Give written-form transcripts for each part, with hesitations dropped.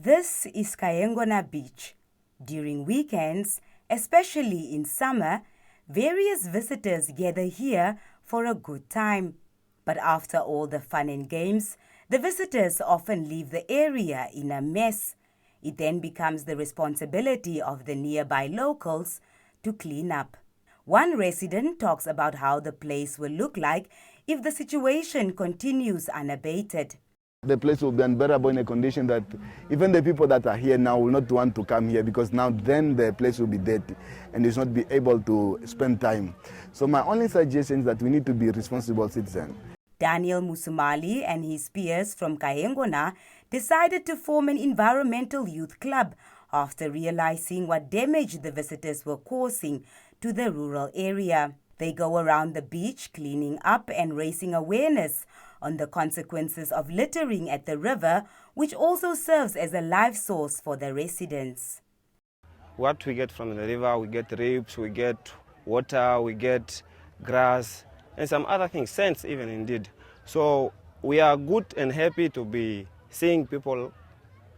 This is Kayengona Beach. During weekends, especially in summer, various visitors gather here for a good time. But after all the fun and games, the visitors often leave the area in a mess. It then becomes the responsibility of the nearby locals to clean up. One resident talks about how the place will look like if the situation continues unabated. The place will be unbearable in a condition that even the people that are here now will not want to come here, because now then the place will be dirty and is not be able to spend time. So my only suggestion is that we need to be responsible citizens. Daniel Musumali and his peers from Kayengona decided to form an environmental youth club after realizing what damage the visitors were causing to the rural area. They go around the beach cleaning up and raising awareness on the consequences of littering at the river, which also serves as a life source for the residents. What we get from the river, we get ribs, we get water, we get grass, and some other things, scents even indeed. So we are good and happy to be seeing people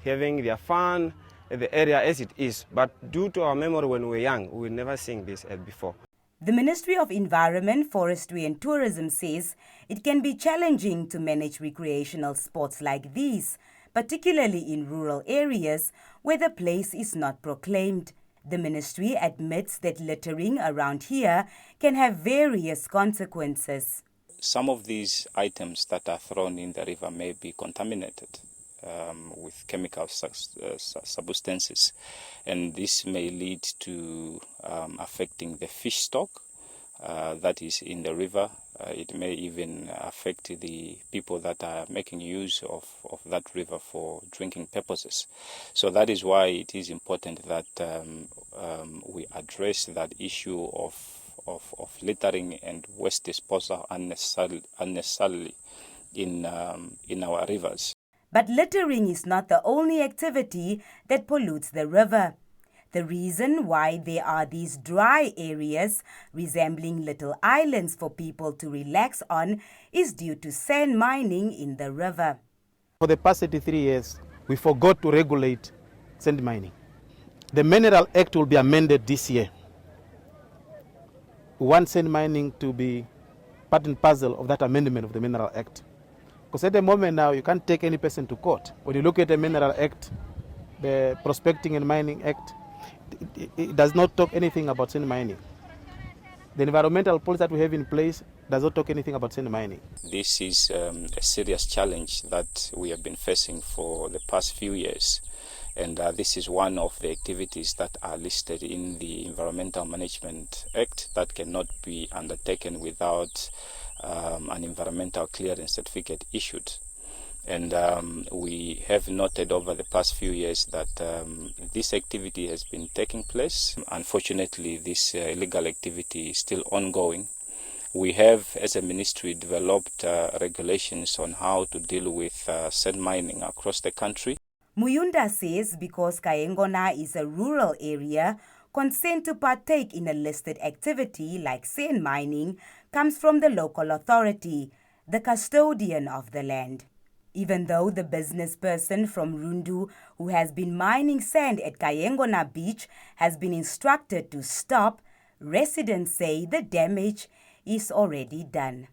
having their fun at the area as it is. But due to our memory when we were young, we were never seeing this as before. The Ministry of Environment, Forestry and Tourism says it can be challenging to manage recreational spots like these, particularly in rural areas where the place is not proclaimed. The ministry admits that littering around here can have various consequences. Some of these items that are thrown in the river may be contaminated with chemical substances, and this may lead to affecting the fish stock that is in the river. It may even affect the people that are making use of that river for drinking purposes. So that is why it is important that we address that issue of littering and waste disposal unnecessarily in our rivers. But littering is not the only activity that pollutes the river. The reason why there are these dry areas resembling little islands for people to relax on is due to sand mining in the river. For the past 83 years, we forgot to regulate sand mining. The Mineral Act will be amended this year. We want sand mining to be part and parcel of that amendment of the Mineral Act. Because at the moment now, you can't take any person to court. When you look at the Mineral Act, the Prospecting and Mining Act, it does not talk anything about sand mining. The environmental policy that we have in place does not talk anything about sand mining. This is a serious challenge that we have been facing for the past few years. And this is one of the activities that are listed in the Environmental Management Act that cannot be undertaken without an environmental clearance certificate issued. And we have noted over the past few years that this activity has been taking place. Unfortunately, this illegal activity is still ongoing. We have, as a ministry, developed regulations on how to deal with sand mining across the country. Muyunda says because Kayengona is a rural area, consent to partake in a listed activity like sand mining comes from the local authority, the custodian of the land. Even though the business person from Rundu who has been mining sand at Kayengona Beach has been instructed to stop, residents say the damage is already done.